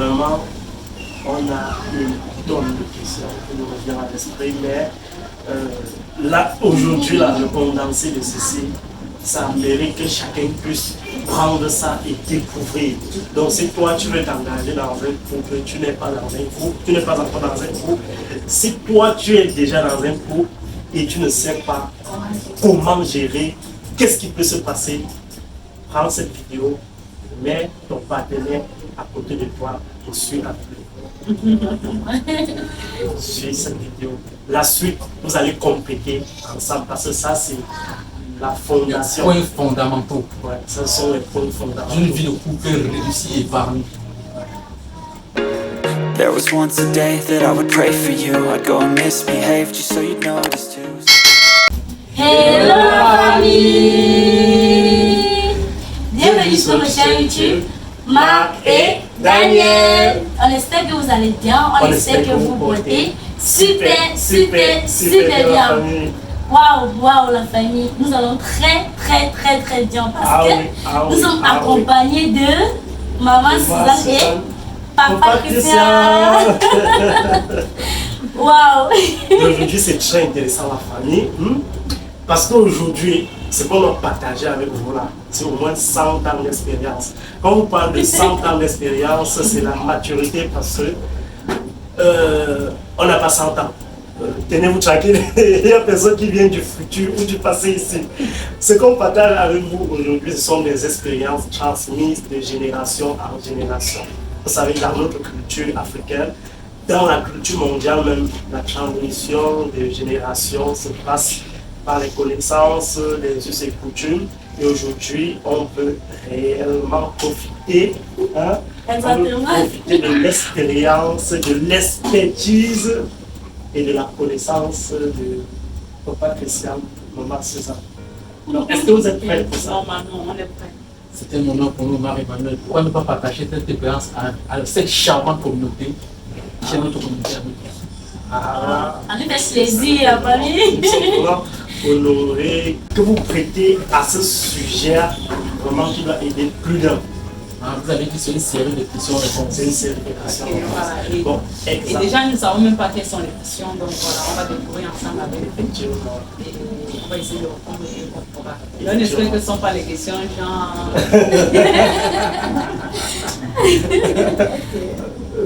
vraiment, on a une tonne de questions qui nous revient à l'esprit, mais là, aujourd'hui, là, le condensé de ceci, ça mérite que chacun puisse prendre ça et découvrir. Donc, si toi, tu veux t'engager dans un groupe, tu n'es pas dans un groupe, tu n'es pas encore dans un groupe, si toi, tu es déjà dans un groupe et tu ne sais pas comment gérer, qu'est-ce qui peut se passer, prends cette vidéo, mets ton partenaire à côté de toi et suis avec lui. Suis cette vidéo. La suite, vous allez compléter ensemble parce que ça, c'est la fondation. Les points fondamentaux. Ouais, ce sont les points fondamentaux. D'une vie de couple réussie et épargnée. There was once a day that I would pray for you. I'd go and misbehave just so you'd notice too. Hello la famille! Bienvenue sur ma chaîne YouTube, Marc et Daniel. On espère que vous allez bien, on espère que vous portez super bien. Waouh la famille, nous allons très bien parce que nous sommes accompagnés de maman Suzanne et papa Christian. Waouh! Aujourd'hui c'est très intéressant la famille, parce qu'aujourd'hui, ce qu'on a partagé avec vous là, c'est au moins 100 ans d'expérience. Quand on parle de 100 ans d'expérience, c'est la maturité parce que on n'a pas 100 ans. Tenez-vous tranquille, il y a personne qui vient du futur ou du passé ici. Ce qu'on partage avec vous aujourd'hui, ce sont des expériences transmises de génération en génération. Vous savez, dans notre culture africaine, dans la culture mondiale même, la transmission de génération se passe par les connaissances, les us et coutumes. Et aujourd'hui, on peut réellement profiter, profiter de l'expérience, de l'expertise et de la connaissance de papa Christian, maman Suzanne. Donc, est-ce que vous êtes prêts pour ça? Normalement, on est prêts. C'est un honneur pour nous, Marie-Emmanuel. Pourquoi ne pas partager cette expérience à cette charmante communauté, chez notre communauté avec nous? On nous fait plaisir, famille. Honoré que vous prêtez à ce sujet vraiment qui va aider plus d'un. Vous avez dit c'est une série de questions-réponses. C'est une série de questions. Voilà. Bon, Et déjà, nous ne savons même pas quelles sont les questions, donc voilà, on va découvrir ensemble avec eux. Et on va essayer de répondre et on va. On espère que ce ne sont pas les questions genre.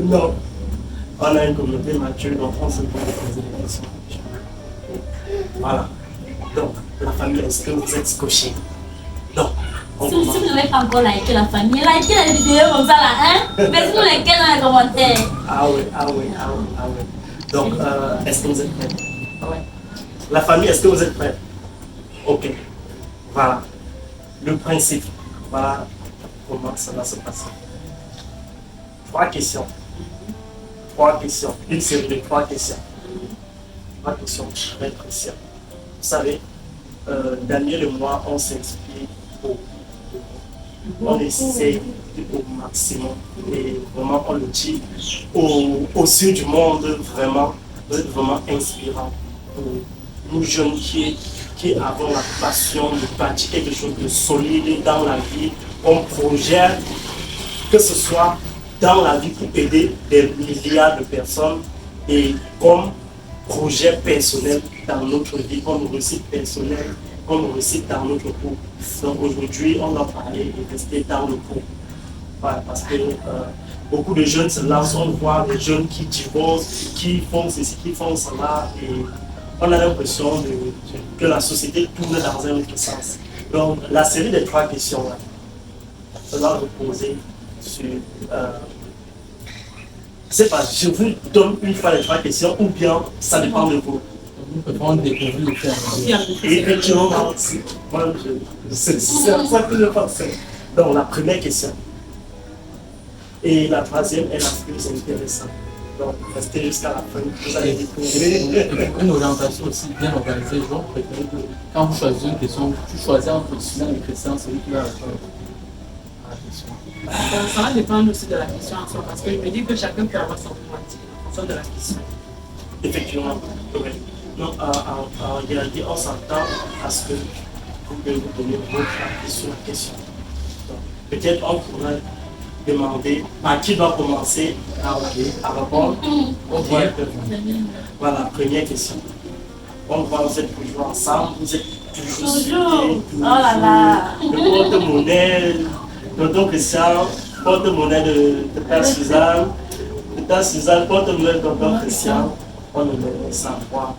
Non. On a une communauté mature, donc on se peut poser des questions. Voilà. Donc, la famille, est-ce que vous êtes scotché? Non. Si vous n'avez pas encore liké la famille, likez la vidéo comme ça là, hein? Mettez-nous les likes dans les commentaires. Ah oui. Donc, est-ce que vous êtes prêts? Ouais. La famille, est-ce que vous êtes prêts? Ok. Voilà. Le principe. Voilà comment ça va se passer. 3 questions. Une série de 3 questions. 3 questions très précises. Vous savez, Daniel et moi, on s'inspire beaucoup. On essaie au maximum et vraiment on le dit au sud du monde, vraiment, vous êtes vraiment inspirant pour nous jeunes qui avons la passion de bâtir quelque chose de solide dans la vie, on projette, que ce soit dans la vie pour aider des milliards de personnes et comme projet personnel dans notre vie, comme réussite personnelle, comme réussite dans notre couple. Donc aujourd'hui, on va parler et rester dans le couple. Voilà, parce que beaucoup de jeunes se lancent, on voit des jeunes qui divorcent, qui font ceci, qui font cela, et on a l'impression que la société tourne dans un autre sens. Donc la série des 3 questions, là, ça va reposer sur... je ne sais pas, je vous donne une fois les 3 questions ou bien ça dépend de vous. Nous pouvons découvrir le faire. Et effectivement, moi, c'est ça que je pensais. Donc la première question. Et la troisième est la plus intéressante. Donc restez jusqu'à la fin, vous allez découvrir. Une orientation aussi bien organisée, je préfère que quand vous choisissez une question, tu choisis entre Suzanne et Christian, celui qui va répondre à la question. Ça va dépendre aussi de la question en soi, parce que je me dis que chacun peut avoir son point de vue en fonction de la question. Effectivement, oui. Non, en réalité, on s'attend à ce que vous pouvez vous donner votre avis sur la question. Peut-être on pourrait demander à qui doit commencer à répondre. Ok. Voilà, première question. On voit, vous êtes toujours ensemble, vous êtes toujours Toujours. soudés, Oh là là. le porte-monnaie, tonton Christian, porte-monnaie de Père Suzanne, de Père Suzanne, porte-monnaie de tonton Christian, on ne le sent pas.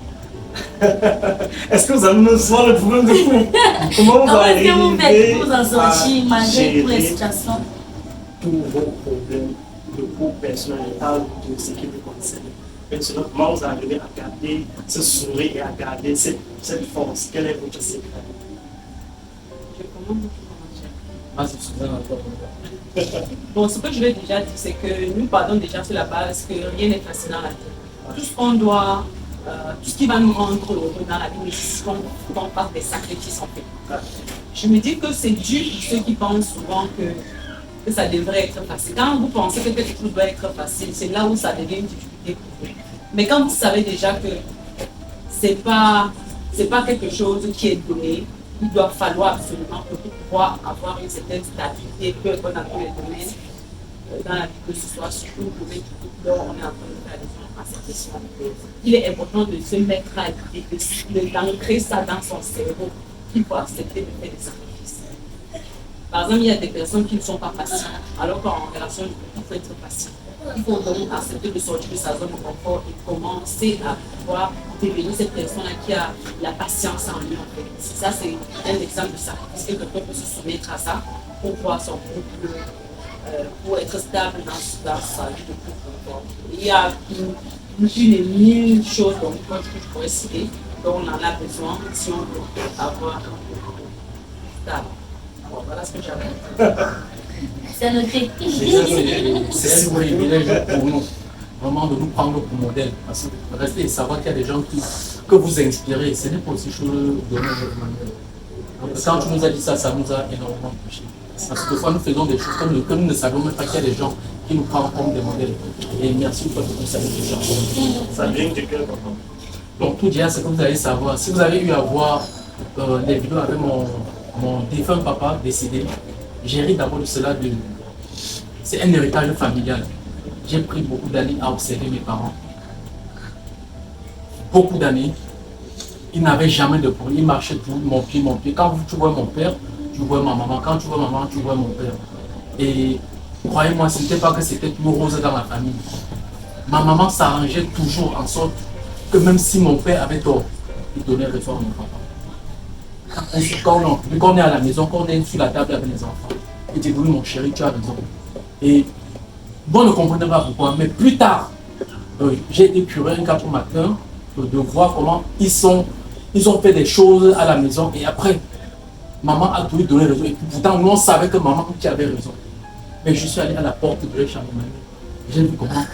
Est-ce que vous allez nous voir le problème de vous? Comment Comment est-ce que vous faites pour en à sortir malgré toutes les gérer situations? tous vos problèmes de vous personnels de ce qui vous concerne? Maintenant, comment vous arrivez à garder ce sourire et à garder cette force? Quel est votre secret? Vas-y, Suzanne, à toi. Bon, ce que je vais déjà dire, c'est que nous partons déjà sur la base que rien n'est facile dans la vie. Tout ce qu'on doit, tout ce qui va nous rendre heureux dans la vie, nécessite qu'on fasse des sacrifices en fait. Je me dis que c'est dû pour ceux qui pensent souvent que ça devrait être facile. Quand vous pensez que quelque chose doit être facile, c'est là où ça devient une difficulté pour vous. Mais quand vous savez déjà que c'est pas quelque chose qui est donné, il doit falloir absolument pour pouvoir avoir une certaine stabilité, peu importe dans tous les domaines, dans la vie, que ce soit surtout le domaine dont on est en train de faire à cette question. Il est important de se mettre à l'idée, d'ancrer ça dans son cerveau, qu'il faut accepter de faire des sacrifices. Par exemple, il y a des personnes qui ne sont pas patientes, alors qu'en relation, il faut être patient. Il faut donc accepter de sortir de sa zone de confort et commencer à pouvoir devenir cette personne-là qui a la patience en lui. En fait. Ça, c'est un exemple de sacrifice que quelqu'un peut se soumettre à ça pour voir son couple, pour être stable dans sa vie de couple. Il y a une et mille choses que je pourrais citer dont on en a besoin si on veut avoir un couple stable. Bon, voilà ce que j'avais. C'est noté. C'est un privilège pour nous, vraiment de nous prendre pour modèle. Parce que rester et savoir qu'il y a des gens que vous inspirez, ce n'est pas aussi chose de notre manière. Donc, quand tu nous as dit ça, ça nous a énormément touché. Parce que des fois, nous faisons des choses que nous ne savons même pas qu'il y a des gens qui nous prennent comme des modèles. Et merci pour tout ça. Ça vient du cœur, papa. Donc, tout dire, c'est que vous allez savoir. Si vous avez eu à voir les vidéos avec mon défunt papa décédé, j'ai ri d'abord de cela. C'est un héritage familial. J'ai pris beaucoup d'années à observer mes parents. Beaucoup d'années. Ils n'avaient jamais de problème. Ils marchaient toujours mon pied. Quand tu vois mon père, tu vois ma maman. Quand tu vois ma maman, tu vois mon père. Et croyez-moi, ce n'était pas que c'était tout rose dans la famille. Ma maman s'arrangeait toujours en sorte que même si mon père avait tort, il donnait raison à mon papa. Quand on est à la maison, quand on est sur la table avec les enfants, il dit oui mon chéri, tu as raison. Et bon, ne comprenez pas pourquoi, mais plus tard, j'ai été curieux un cap au matin de voir comment ils ont fait des choses à la maison et après, maman a tout donné raison. Et pourtant, nous on savait que maman qui avait raison. Mais je suis allé à la porte de leur chambre. J'ai vu comment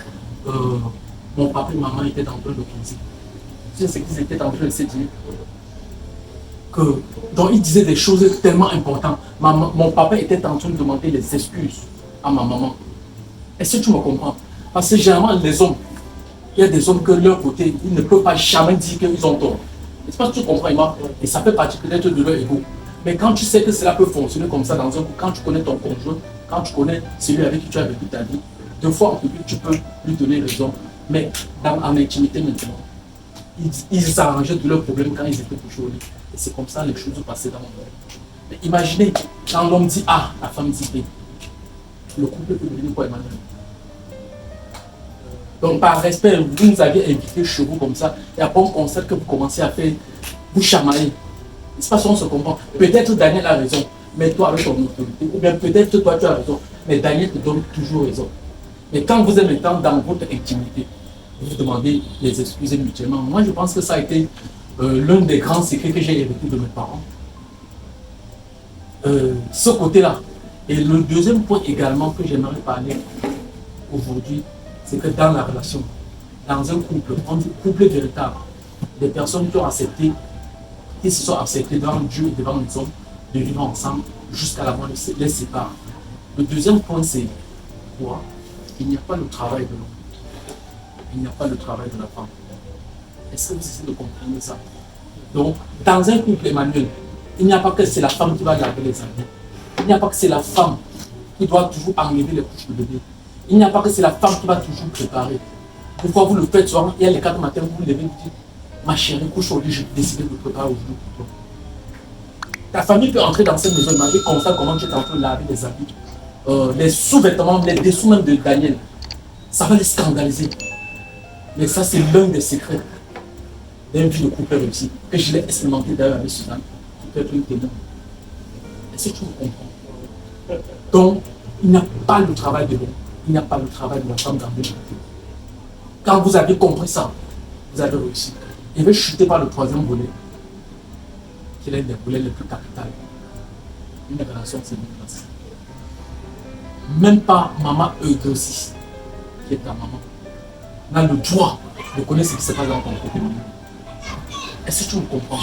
mon papa et maman étaient en train de causer. Tu sais ce qu'ils étaient en train de se dire. Donc ils disaient des choses tellement importantes. Mon papa était en train de demander des excuses à ma maman. Est-ce que tu me comprends? Parce que généralement les hommes, il y a des hommes que de leur côté, ils ne peuvent pas jamais dire qu'ils ont tort. Est-ce que tu comprends, Emma? Et ça fait partie peut-être de leur ego. Mais quand tu sais que cela peut fonctionner comme ça dans un coup, quand tu connais ton conjoint, quand tu connais celui avec qui tu as vécu ta vie, deux fois en public, tu peux lui donner raison. Mais en intimité maintenant, ils s'arrangeaient de leurs problèmes quand ils étaient toujours libres. Et c'est comme ça les choses passaient dans mon monde. Mais imaginez, quand l'homme dit A, la femme dit B, le couple peut devenir quoi, Emmanuel? Donc par respect, vous nous aviez invité chez vous comme ça, et après on constate que vous commencez à faire, vous chamailler. C'est pas si on se comprend. Peut-être Daniel a raison, mais toi avec ton autorité, ou bien peut-être toi tu as raison, mais Daniel te donne toujours raison. Mais quand vous êtes maintenant dans votre intimité, vous vous demandez les excuses mutuellement. Moi je pense que ça a été l'un des grands secrets que j'ai hérité de mes parents. Ce côté-là. Et le deuxième point également que j'aimerais parler aujourd'hui, c'est que dans la relation, dans un couple, on dit couple véritable, des personnes qui ont accepté, qui se sont acceptées devant Dieu et devant les hommes, de vivre ensemble jusqu'à la mort les sépare. Le deuxième point, c'est quoi? Il n'y a pas le travail de l'homme. Il n'y a pas le travail de la femme. Est-ce que vous essayez de comprendre ça? Donc, dans un couple, Emmanuel, il n'y a pas que c'est la femme qui va garder les enfants. Il n'y a pas que c'est la femme qui doit toujours enlever les couches de bébé. Il n'y a pas que c'est la femme qui va toujours préparer. Pourquoi vous le faites souvent? Il y a les 4 matins, vous vous levez, vous dites, ma chérie, couche au lit, j'ai décidé de préparer aujourd'hui pour toi. Ta famille peut entrer dans cette maison et demander comme ça comment tu es en train de laver des habits. Les sous-vêtements, les dessous même de Daniel. Ça va les scandaliser. Mais ça, c'est l'un des secrets d'une vie de couple réussi, que je l'ai expérimenté d'ailleurs avec Suzanne, qui peut être une témoin. Est-ce que tu me comprends? Donc, il n'y a pas le travail de l'homme, il n'y a pas le travail de la femme dans le couple. Quand vous avez compris ça, vous avez réussi. Et je vais chuter par le troisième volet, qui est l'un des volets les plus capitaux. Une relation, c'est une relation. Même pas maman Eudosie, qui est ta maman, n'a le droit de connaître ce qui se passe dans ton couple. Est-ce que tu me comprends?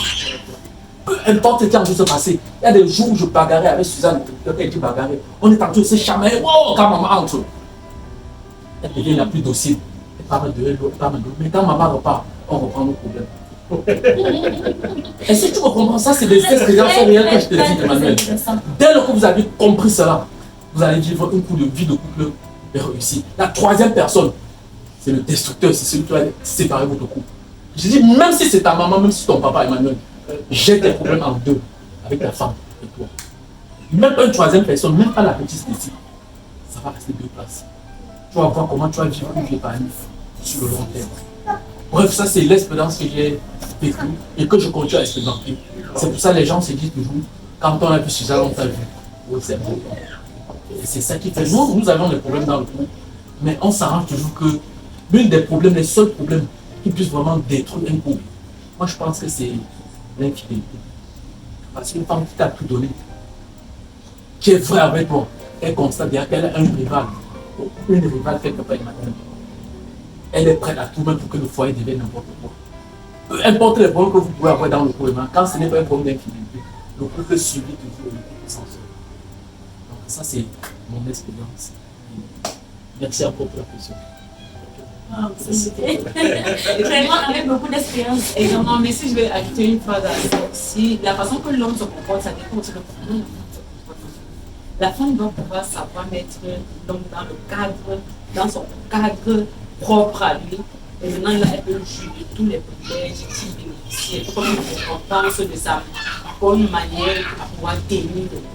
Peu importe ce qui est en train de se passer, il y a des jours où je bagarrais avec Suzanne, elle dit bagarrer. On est en train de se chamailler, wow, quand maman entre. Elle devient la plus docile. Elle parle de elle, elle parle de l'autre. Mais quand maman repart, on reprend nos problèmes. Est-ce que tu me comprends? Ça, c'est des expériences réelles que je te dis, Emmanuel. Dès lors que vous avez compris cela, vous allez vivre une vie de couple réussi. La troisième personne, c'est le destructeur, c'est celui qui va séparer votre couple. Je dis, même si c'est ta maman, même si c'est ton papa, Emmanuel, j'ai des problèmes en deux avec ta femme et toi. Même une troisième personne, même pas la petite Stécie, ça va rester deux places. Tu vas voir comment tu vas vivre une vie épanouie sur le long terme. Bref, ça c'est l'expérience que j'ai vécue et que je continue à expérimenter. C'est pour ça que les gens se disent toujours, quand on a vu Suzanne, on t'a vu. Oui, c'est bon. Et c'est ça qui fait. Nous avons des problèmes dans le couple, mais on s'arrange toujours que l'un des problèmes, les seuls problèmes qui puissent vraiment détruire un couple, moi je pense que c'est l'infidélité. Parce qu'une femme qui t'a tout donné, qui est vraie avec toi, elle constate bien qu'elle a un rival, une rivale quelque part imaginaire. Elle est prête à tout même pour que le foyer devienne n'importe quoi. Peu importe les problèmes que vous pouvez avoir dans le couple, quand ce n'est pas un problème d'infidélité, le couple subit toujours le couple sans soi. Donc ça c'est mon expérience. Merci encore pour la question. Vraiment avec beaucoup d'expérience. Et non, mais si je vais ajouter une phrase à ça aussi, la façon que l'homme se comporte, ça dépend aussi de l'homme. La femme doit pouvoir savoir mettre l'homme dans le cadre, dans son cadre propre à lui. Et maintenant, là, elle peut jouir de tous les privilèges qui bénéficient. Elle peut comme une récompense de sa bonne manière à pouvoir tenir le couple.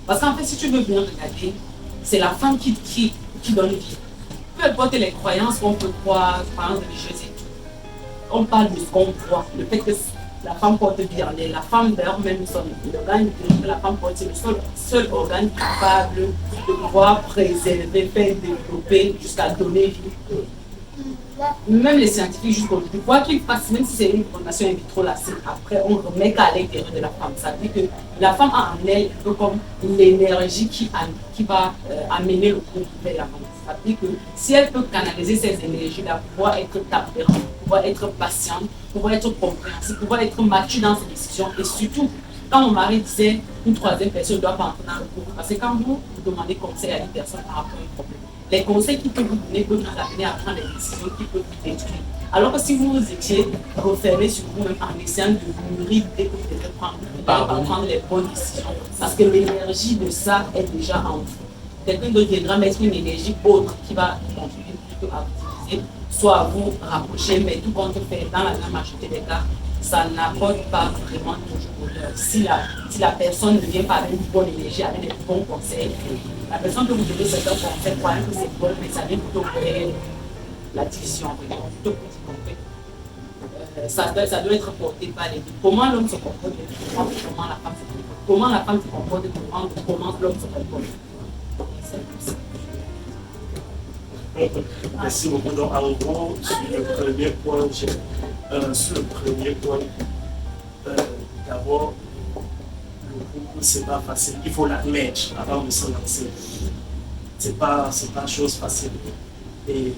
Parce qu'en fait, si tu veux bien regarder, c'est la femme qui donne vie. Peu importe les croyances qu'on peut croire, par exemple religieuses et tout. On parle de ce qu'on voit, le fait que la femme porte bien, la femme d'ailleurs même son organe, que la femme porte, c'est le seul organe capable de pouvoir préserver, faire développer jusqu'à donner vie. Même les scientifiques jusqu'aujourd'hui, quoi qu'ils fassent, même si c'est une fondation in vitro, là, après on remet qu'à l'intérieur de la femme. Ça veut dire que la femme a en elle un peu comme l'énergie qui va amener le couple vers la femme. Ça veut dire que si elle peut canaliser ces énergies-là, pouvoir être tempérante, pouvoir être patiente, pouvoir être compréhensive, pouvoir être mature dans ses décisions et surtout, quand mon mari disait une troisième personne doit pas entrer dans le couple, parce que quand vous demandez conseil à une personne par rapport à un problème, les conseils qu'il peut vous donner peuvent vous amener à prendre des décisions qui peuvent vous détruire. Alors que si vous étiez refermé sur vous-même en essayant de vous nourrir dès que vous devez prendre les bonnes décisions, parce que l'énergie de ça est déjà en vous. Quelqu'un d'autre viendra mettre une énergie autre qui va contribuer plutôt à vous utiliser, soit à vous rapprocher, mais tout compte fait, dans la grande majorité des cas, ça n'apporte pas vraiment toujours bonheur. Si la personne ne vient pas avec une bonne énergie, avec des bons conseils, la personne que vous devez certains conseils, croyant que c'est bon, mais ça vient plutôt créer la division, plutôt petit. Ça doit être porté par les deux. Comment l'homme se comporte, comment la femme se comporte. Comment la femme se comporte, comment l'homme se comporte. Merci beaucoup. Donc, en gros, sur le premier point, d'abord, le couple, c'est pas facile. Il faut l'admettre avant de se lancer. C'est pas chose facile. Et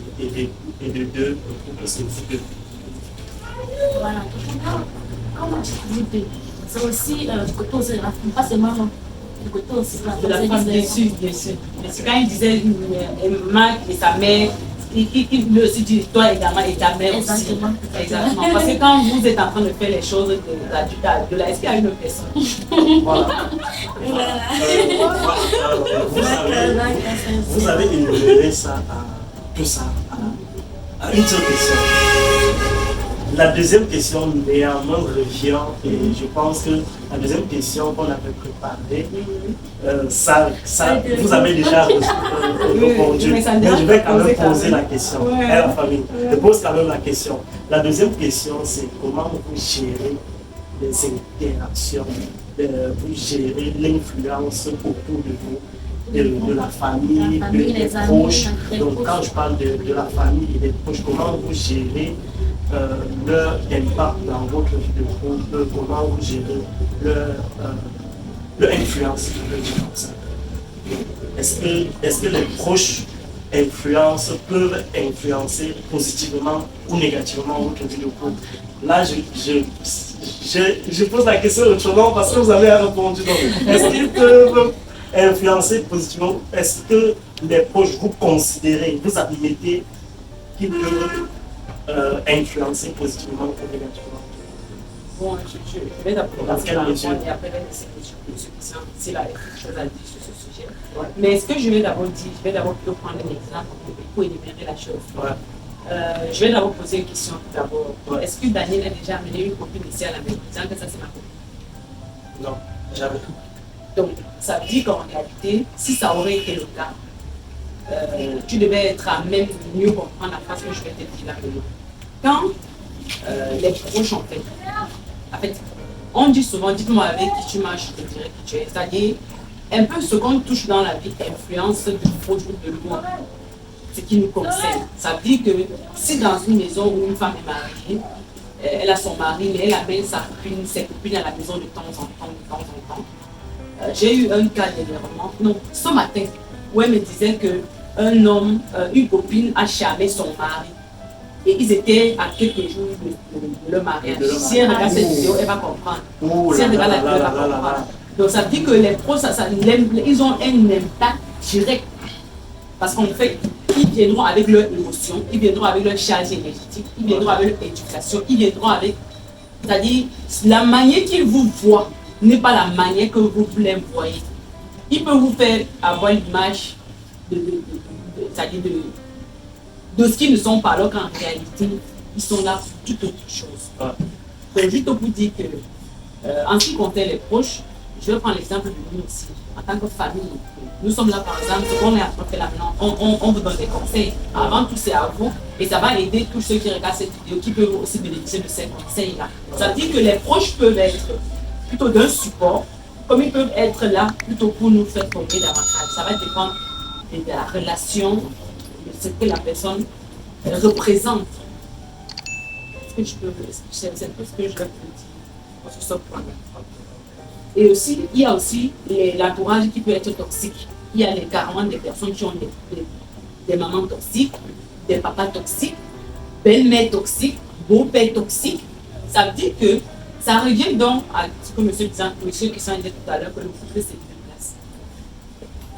de deux, le couple, c'est difficile. Voilà. Comme je dis, c'est aussi côté aussi, pas seulement le côté aussi de la femme, bien sûr. Quand il disait Marc et sa mère, il veut aussi dire toi également et ta mère aussi. Exactement. Exactement. Parce que quand vous êtes en train de faire les choses de l'adulte à l'adulte, est-ce qu'il y a une autre personne? Voilà. Vous avez énuméré ça tout ça à une seule question. La deuxième question néanmoins revient et je pense que la deuxième question qu'on avait préparée, vous avez déjà répondu. Mais je vais quand même poser la question. Ouais. La famille, je pose quand même la question. La deuxième question, c'est comment vous gérez les interactions, vous gérez l'influence autour de vous, de la famille, des proches. Donc quand je parle de la famille et des proches, comment vous gérez leur impact dans votre vie de couple, comment vous gérez leur influence, je peux dire comme ça. Est-ce que les proches peuvent influencer positivement ou négativement votre vie de couple? Là, je pose la question autrement parce que vous avez répondu. Est-ce qu'ils peuvent influencer positivement? Est-ce que les proches, vous considérez, vous admettez qu'ils peuvent influencer positivement ou négativement? Bon, je vais d'abord répondre et après laisser s'il a quelque chose à dire sur ce sujet. Ouais. Mais ce que je vais d'abord dire, je vais d'abord plutôt prendre un exemple pour énumérer la chose. Ouais. Je vais d'abord poser une question tout d'abord. Ouais. Est-ce que Daniel a déjà amené une copine ici à la maison disant que ça c'est ma copine? Non, jamais. Donc, ça veut dire qu'en réalité, si ça aurait été le cas, tu devais être à même mieux comprendre la phrase que je vais te dire là. Quand les proches en fait, on dit souvent, dites-moi avec qui tu marches, je te dirai qui tu es. C'est-à-dire, un peu ce qu'on touche dans la vie influence du proche ou de loin, ce qui nous concerne. Ça veut dire que si dans une maison où une femme est mariée, elle a son mari, mais elle amène ses copines à la maison de temps en temps. J'ai eu un cas dernièrement, non, ce matin, où elle me disait qu'un homme, une copine a charmé son mari. Et ils étaient à quelques jours de leur mariage. Si elle regarde cette vidéo, elle va comprendre. Si elle regarde la vidéo, elle va comprendre. Donc ça veut dire que les pros, ils ont un impact direct. Parce qu'en fait, ils viendront avec leur émotion, ils viendront avec leur charge énergétique, ils viendront avec leur éducation, ils viendront avec... C'est-à-dire, la manière qu'ils vous voient n'est pas la manière que vous les voyez. Ils peuvent vous faire avoir l'image c'est-à-dire de ce qu'ils ne sont pas, alors qu'en réalité, ils sont là pour toute autre chose. Donc, juste pour dire que, en ce qui concerne les proches, je vais prendre l'exemple de nous aussi, en tant que famille. Nous sommes là, par exemple, ce qu'on est en train de faire là maintenant, on vous donne des conseils. Avant tout, c'est à vous, et ça va aider tous ceux qui regardent cette vidéo, qui peuvent aussi bénéficier de ces conseils-là. Ça veut dire que les proches peuvent être plutôt d'un support, comme ils peuvent être là plutôt pour nous faire tomber davantage. Ça va dépendre de la relation, ce que la personne représente. C'est un peu ce que je vais te dire sur ce point. Et aussi, il y a aussi l'entourage qui peut être toxique. Il y a carrément des personnes qui ont des mamans toxiques, des papas toxiques, belle-mère toxique, beau-père toxique. Ça veut dire que ça revient donc à ce que monsieur Christian disait tout à l'heure, que le couple c'est une place.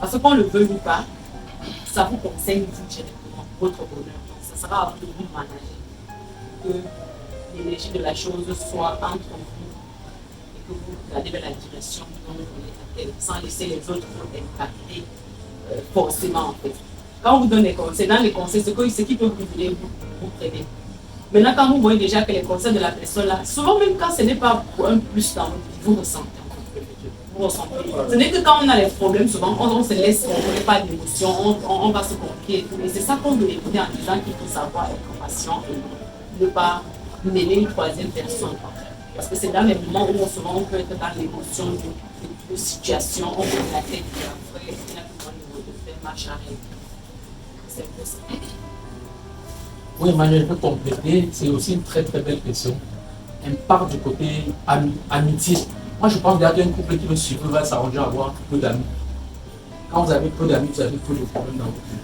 Parce qu'on le veut ou pas, ça vous concerne vous directement, votre bonheur. Donc, ça sera à vous de vous manager, que l'énergie de la chose soit entre vous et que vous regardez vers la direction dont vous voulez, sans laisser les autres vous impacter forcément en fait. Quand on vous donne des conseils, dans les conseils, ce qui peut vous aider, vous prenez. Maintenant, quand vous voyez déjà que les conseils de la personne là, souvent même quand ce n'est pas pour un plus dans votre vie, vous ressentez. Ce n'est que quand on a les problèmes, souvent on se laisse, on n'a pas d'émotion, on va se confier et tout. Et c'est ça qu'on veut écouter en disant qu'il faut savoir être patient et ne pas mêler une troisième personne. Parce que c'est dans les moments où souvent on peut être dans l'émotion de situation, on peut la tête et après il y a besoin de faire marche arrière. C'est un peu ça. Oui, Emmanuel, je peux compléter. C'est aussi une très très belle question. Elle part du côté amitié. Moi, je pense qu'il y a un couple qui veut suivre, va s'arranger à avoir peu d'amis. Quand vous avez peu d'amis, vous avez peu de problèmes dans votre vie.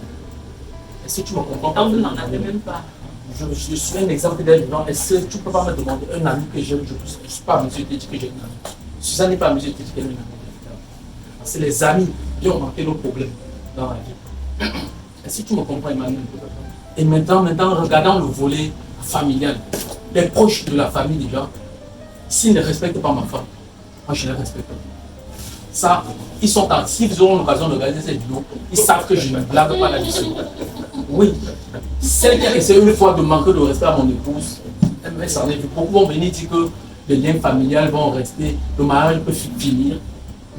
Est-ce que tu me comprends? Quand vous n'en avez même pas. Je suis un exemple d'un genre. Est-ce que tu ne peux pas me demander un ami que j'aime? Je ne suis pas à mesure de dire que j'ai un ami. Suzanne n'est pas à mesure de dire qu'elle a un ami. C'est les amis qui ont manqué nos problèmes dans la vie. Est-ce que tu me comprends, Emmanuel? Et maintenant, regardant le volet familial, les proches de la famille déjà, s'ils ne respectent pas ma femme, moi je les respecte. Ça, ils sont en, s'ils auront l'occasion de regarder cette vidéo, ils savent que je ne blague pas là-dessus. Oui, celle qui a essayé une fois de manquer de respect à mon épouse, elle s'en est vu. Beaucoup vont venir dire que les liens familiales vont rester, le mariage peut finir,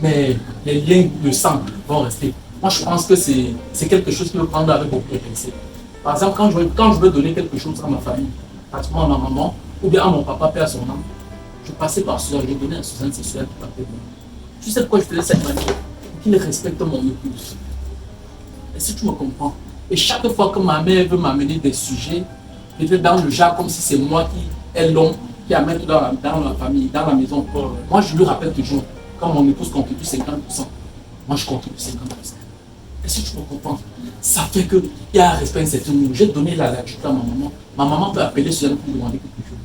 mais les liens de sang vont rester. Moi, je pense que c'est quelque chose qui me prendre avec beaucoup de pensée. Par exemple, quand je veux donner quelque chose à ma famille, pratiquement à ma maman, ou bien à mon papa, père à son âme, je passais par Suzanne, je donnais à Suzanne, c'est Suzanne qui partait de moi. Tu sais pourquoi je faisais cette manière? Pour qu'il respecte mon épouse. Et si tu me comprends? Et chaque fois que ma mère veut m'amener des sujets, peut-être dans le genre comme si c'est moi qui est l'homme qui amène tout dans la famille, dans la maison. Moi, je lui rappelle toujours, quand mon épouse contribue 50%, moi je contribue 50%. Et si tu me comprends? Ça fait qu'il y a un respect, un certain niveau. J'ai donné la latitude à ma maman. Ma maman peut appeler Suzanne pour lui demander quelque chose.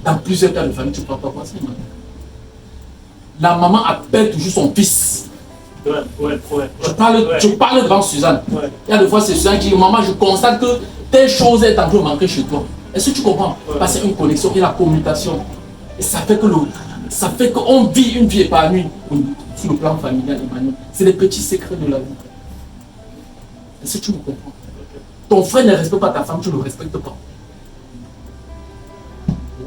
Dans plusieurs cas de famille, tu ne peux pas voir ça. La maman appelle toujours son fils. Ouais. Je parle devant Suzanne. Ouais. Il y a des fois, c'est Suzanne qui dit, maman, je constate que telle chose est en train de manquer chez toi. Est-ce que tu comprends? Parce que c'est une connexion et la communication. Et ça fait qu'on vit une vie épanouie sur le plan familial, Emmanuel. C'est les petits secrets de la vie. Est-ce que tu me comprends? Ton frère ne respecte pas ta femme, tu ne le respectes pas.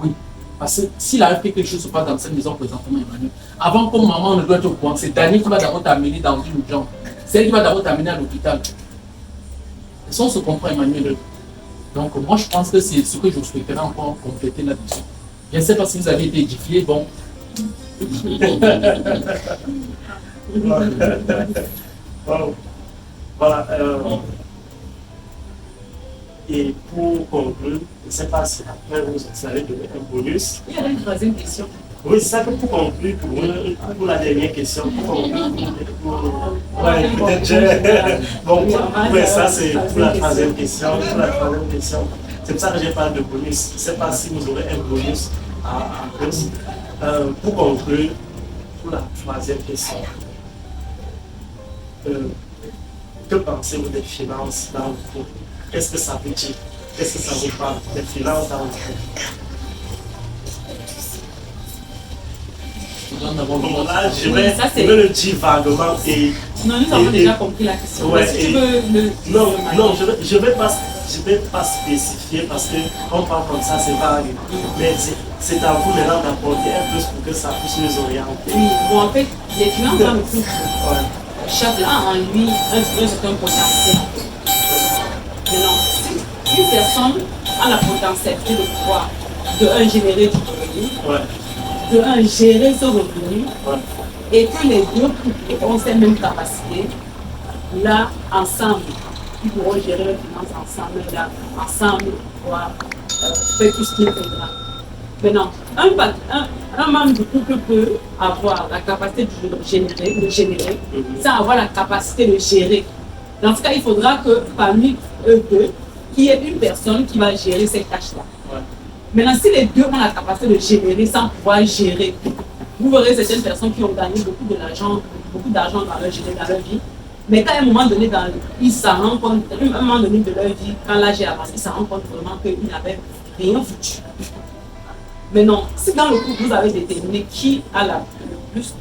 Oui. Parce que s'il arrive que quelque chose se passe dans cette maison présentement, Emmanuel, avant que maman ne doit être au courant, c'est Daniel qui va d'abord t'amener dans une urgence. C'est elle qui va d'abord t'amener à l'hôpital. Et ça, on se comprend, Emmanuel. Donc, moi, je pense que c'est ce que je souhaiterais encore compléter là-dessus. Je ne sais pas si vous avez été édifié, bon. Voilà. Et pour conclure, je ne sais pas si après vous allez donner un bonus. Il y a une troisième question. Oui, c'est ça que pour conclure, pour la dernière question, pour conclure, ouais, peut-être bon, ouais, ça c'est pour la troisième question. C'est pour ça que j'ai parlé de bonus. Je ne sais pas si vous aurez un bonus à plus. Pour conclure, pour la troisième question, que pensez-vous des finances dans le couple? Qu'est-ce que ça veut dire? Qu'est-ce que ça vous parle des finances dans le couple? Bon, là, je vais le dire vaguement et... Non, nous avons déjà compris la question. Ouais, si tu veux non, je vais pas spécifier parce qu'on parle comme ça, c'est vague. Mais c'est à vous maintenant d'apporter un plus pour que ça puisse nous orienter. Oui, bon, en fait, les finances dans le couple, chacun a en lui un certain potentiel. Maintenant, si une personne a la potentialité de pouvoir, de un, générer du revenu, de un, gérer ce revenu, et que les deux couples ont ces mêmes capacités, là, ensemble, ils pourront gérer leurs finances ensemble, là, ensemble, pouvoir faire tout ce qu'il faudra. Maintenant, un membre du couple peut avoir la capacité de générer, sans avoir la capacité de gérer. Dans ce cas, il faudra que parmi eux deux, qu'il y ait une personne qui va gérer ces tâches-là. Maintenant, si les deux ont la capacité de générer sans pouvoir gérer, vous verrez certaines personnes qui ont gagné beaucoup d'argent dans leur vie, mais qu'à un moment donné, ils s'en rendent compte, à un moment donné de leur vie, quand l'âge est avancé, ils s'en rendent compte vraiment qu'ils n'avaient rien foutu. Maintenant, si dans le couple, vous avez déterminé qui a le plus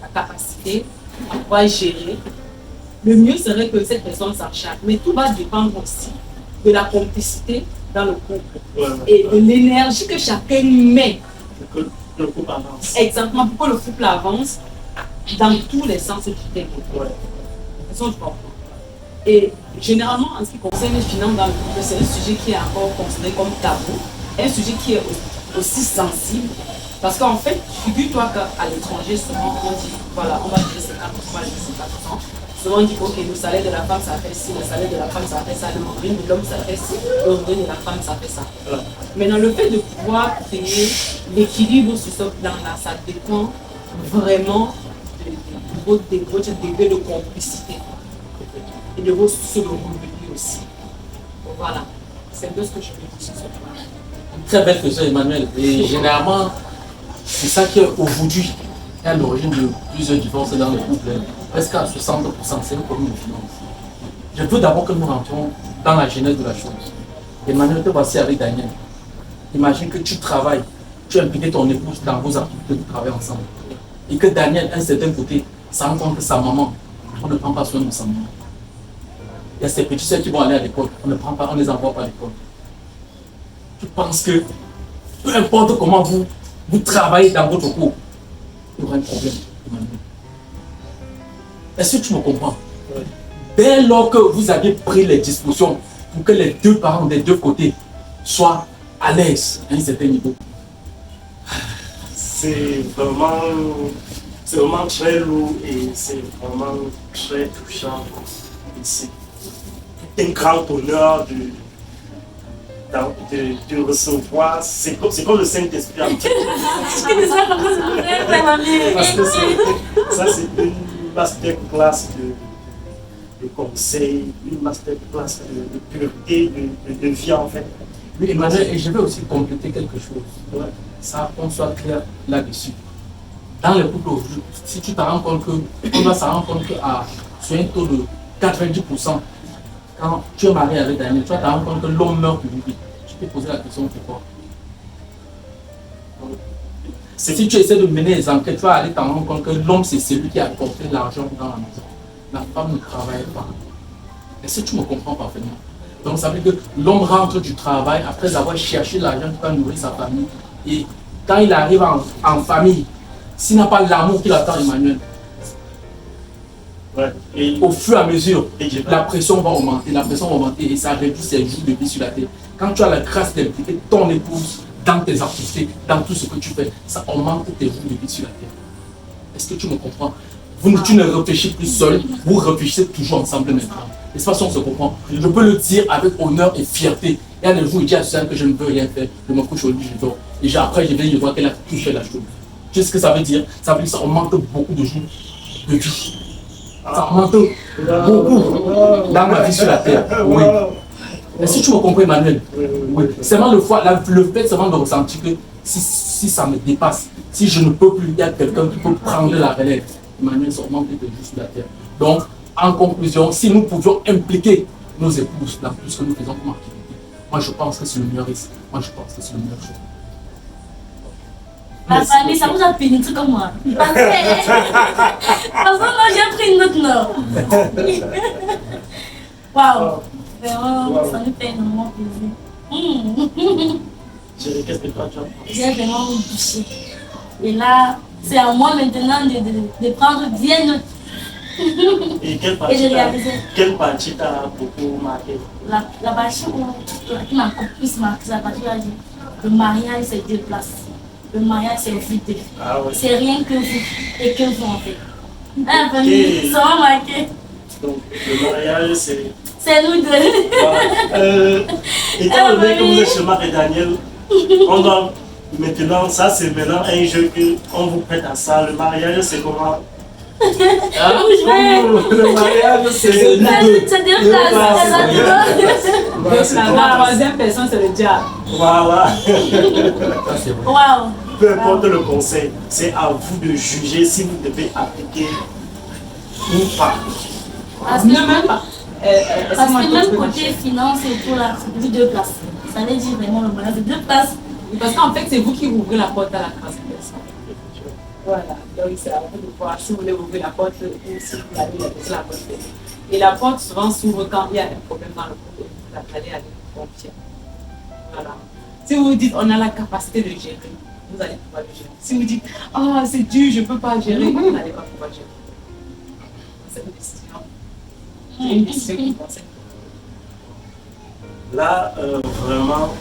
la capacité à pouvoir gérer, le mieux serait que cette personne s'en charge. Mais tout va dépendre aussi de la complicité dans le couple et de l'énergie que chacun met. Que le couple avance. Exactement, pour que le couple avance dans tous les sens du terme. Et généralement, en ce qui concerne les finances dans le couple, c'est un sujet qui est encore considéré comme tabou, un sujet qui est aussi sensible. Parce qu'en fait, figure-toi qu'à l'étranger, souvent on dit, voilà, on va dire 50%, on va dire 50%. Souvent on dit, ok, le salaire de la femme ça fait ci, le salaire de la femme ça fait ça, le revenu de l'homme ça fait ci, le revenu de la femme ça fait ça. Maintenant, le fait de pouvoir créer l'équilibre sur ce plan-là, ça dépend vraiment de votre degré de complicité et de vos sources de revenus aussi. Donc voilà, c'est un peu ce que je peux dire sur ce plan. Très belle question, Emmanuel. Et généralement, c'est ça qui aujourd'hui est à l'origine de plusieurs divorces dans le couple. Presque à 60%, c'est le problème de finances. Je veux d'abord que nous rentrons dans la genèse de la chose. Emmanuel, te voici avec Daniel. Imagine que tu travailles, tu as impliqué ton épouse dans vos activités de travail ensemble. Et que Daniel, à un certain côté, se rend compte que sa maman, on ne prend pas soin de sa maman. Il y a ces petits soeurs qui vont aller à l'école, on ne les envoie pas à l'école. Je pense que peu importe comment vous travaillez dans votre cours, il y aura un problème. Est-ce que tu me comprends? Oui. Dès lors que vous avez pris les dispositions pour que les deux parents des deux côtés soient à l'aise à un certain niveau. C'est vraiment très lourd et c'est vraiment très touchant ici. C'est un grand honneur de recevoir, c'est comme le Saint-Esprit. Parce que ça c'est une masterclass de conseils, une masterclass de pureté, de vie en fait. Oui, Emmanuel, et je vais aussi compléter quelque chose. Ouais. Ça, qu'on soit clair là-dessus. Dans les couples aujourd'hui, si tu te rends compte qu'on doit se rendre compte qu'à sur un taux de 90%, quand tu es marié avec Daniel, tu vas te rendre compte que l'homme meurt plus vite. Tu peux poser la question pourquoi. Si tu essaies de mener les enquêtes, tu vas aller t'en rendre compte que l'homme, c'est celui qui a apporté l'argent dans la maison. La femme ne travaille pas. Est-ce que tu me comprends parfaitement? Donc ça veut dire que l'homme rentre du travail après avoir cherché l'argent qui va nourrir sa famille. Et quand il arrive en famille, s'il n'a pas l'amour qu'il attend, Emmanuel, Ouais. Et au fur et à mesure, Et je- la pression va augmenter et ça réduit ses jours de vie sur la terre. Quand tu as la grâce d'impliquer ton épouse dans tes activités, dans tout ce que tu fais, ça augmente tes jours de vie sur la terre. Est-ce que tu me comprends? Tu ne réfléchis plus seul, vous réfléchissez toujours ensemble maintenant. Et c'est façon on se comprend. Je peux le dire avec honneur et fierté. Il y a des jours où je dis à Suzanne que je ne veux rien faire. Je me couche au lit, je dors. Et après, je viens, je vois qu'elle a tout fait la chose. Tu sais ce que ça veut dire? Ça veut dire que ça augmente beaucoup de jours de vie. Ça augmente beaucoup dans ma vie sur la terre. Oui. Est-ce que tu me comprends, Emmanuel? Oui. Seulement le fait seulement de ressentir que si ça me dépasse, si je ne peux plus, il y a quelqu'un qui peut prendre la relève. Emmanuel, ça augmente de vie sur la terre. Donc, en conclusion, si nous pouvions impliquer nos épouses dans tout ce que nous faisons comme activité, moi je pense que c'est le meilleur risque. Moi je pense que c'est le meilleur choix. La famille, ça vous a pénétré comme moi. Parce que moi, j'ai pris une autre norme. Waouh. Vraiment, ça nous fait énormément plaisir. Chérie, qu'est-ce que toi tu as pensé? J'ai vraiment touché. Et là, c'est à moi maintenant de prendre bien note. Et quelle Et j'ai réalisé. partie t'a beaucoup marqué? La partie qui m'a plus marqué, c'est la partie où elle dit le mariage, c'est deux places. Le mariage, c'est vous deux. Ah ouais. C'est rien que vous et que vous en faites. La famille, ça m'a marqué. Donc, le mariage, c'est... C'est nous deux. Voilà. Étant donné que vous êtes chez Marc et Daniel, on doit maintenant, ça c'est maintenant un jeu qu'on vous prête à ça. Le mariage, c'est comment? Le mariage, c'est nous deux. C'est deux places. Exactement. La troisième personne, c'est le diable. Voilà. Ça c'est vrai. Waouh. Peu importe le conseil, c'est à vous de juger si vous devez appliquer ou pas. Parce Ne que, même pas. parce que même côté finance et tout là, c'est deux places. Ça veut dire vraiment le mariage, c'est deux places. Parce qu'en fait, c'est vous qui ouvrez la porte à la troisième personne. Voilà, donc c'est à vous de voir si vous voulez ouvrir la porte ou si vous allez laisser la porte. Et la porte souvent s'ouvre quand il y a un problème dans le couple et vous allez aller vous confier. Voilà. Si vous vous dites on a la capacité de gérer, vous allez pouvoir le gérer. Si vous dites ah c'est dur, je ne peux pas gérer, vous n'allez pas pouvoir gérer. C'est une décision. C'est une décision qui concerne. Là, vraiment,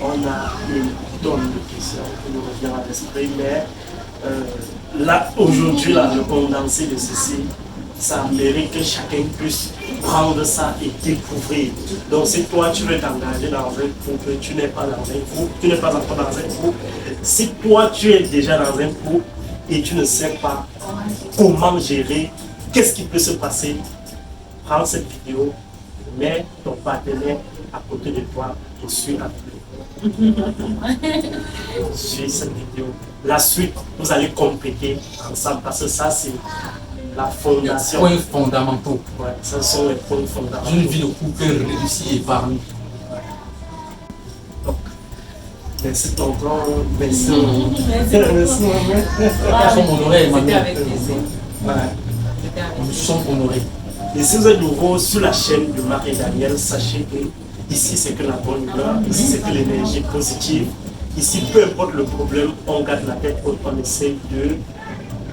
on a une tonne de questions qui nous reviennent à l'esprit, mais là, aujourd'hui, là, le condensé de ceci, ça mérite que chacun puisse prendre ça et découvrir. Donc, si toi, tu veux t'engager dans un groupe, tu n'es pas dans un groupe, tu n'es pas encore dans un groupe, si toi, tu es déjà dans un groupe et tu ne sais pas comment gérer, qu'est-ce qui peut se passer, prends cette vidéo, mets ton partenaire à côté de toi et suis la vidéo. Suis cette vidéo. La suite, vous allez compléter ensemble parce que ça, c'est la Les fondation. points fondamentaux Ouais, ce sont les points fondamentaux. d'une vie de couple réussie et épargnée. Donc, merci tonton, merci. Merci Merci beaucoup. maman. Nous sommes honorés, C'était Emmanuel. avec plaisir. Ouais. C'était avec Nous plaisir. sommes honorés. Et si vous êtes nouveau sur la chaîne de Marc et Daniel, sachez que ici c'est que la bonne humeur, ici c'est que l'énergie positive. Ici, peu importe le problème, on garde la tête haute, on essaie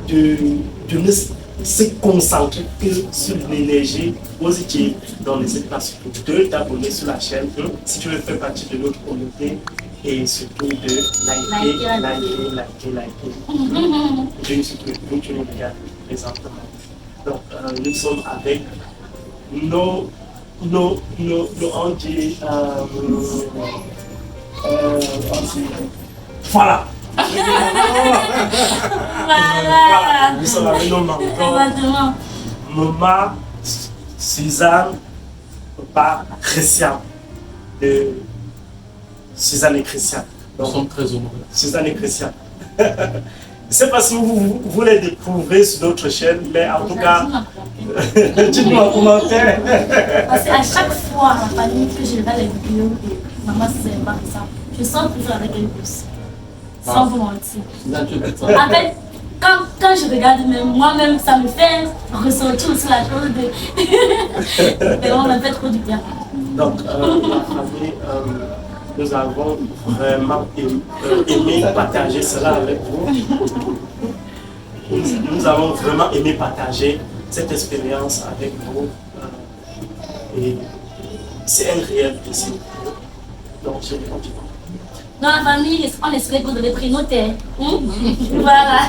de ne se concentrer que sur l'énergie positive. Donc n'hésite pas surtout de t'abonner sur la chaîne si tu veux faire partie de notre communauté et surtout de liker. Je suis que tu nous regardes présentement. Donc nous sommes avec on dit, voilà. Voilà. Nous sommes avec nos mamans. Exactement. Maman, Suzanne, papa, Christian. De Suzanne et Christian. Nous Donc, sommes très honorés. Suzanne et Christian. Je ne sais pas si vous voulez découvrir sur notre chaîne, mais en tout cas, dites-moi en commentaire. Parce qu'à chaque fois, ma famille, que je regarde les vidéos de maman Suzanne et ça, je sens toujours avec elle plus. Sans vous mentir. Là, tu es ça. En fait, quand je regarde même, moi-même, ça me fait ressentir aussi la chose de... Vraiment, ça me fait trop du bien. Donc, la famille, nous avons vraiment aimé partager cela avec vous. Nous avons vraiment aimé partager cette expérience avec vous. Et c'est un réel plaisir. Donc, je vais continuer. Dans la famille, on espère que vous avez pris note. Voilà.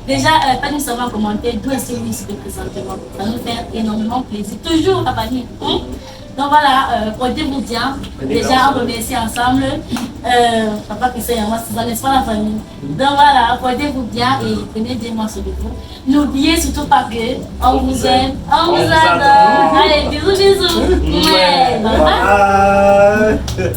Déjà, pas nous savoir commenter d'où est-ce que vous êtes présentement. Ça nous fait énormément plaisir. Toujours la famille. Donc voilà, portez-vous bien. Déjà, on remercie ensemble. Papa qui sait, moi, c'est n'est-ce pas la famille. Donc voilà, portez-vous bien et prenez des mois sur vous. N'oubliez surtout pas que on vous aime, on vous adore. Allez, bisous, bisous. Ouais, bye bye. Bye.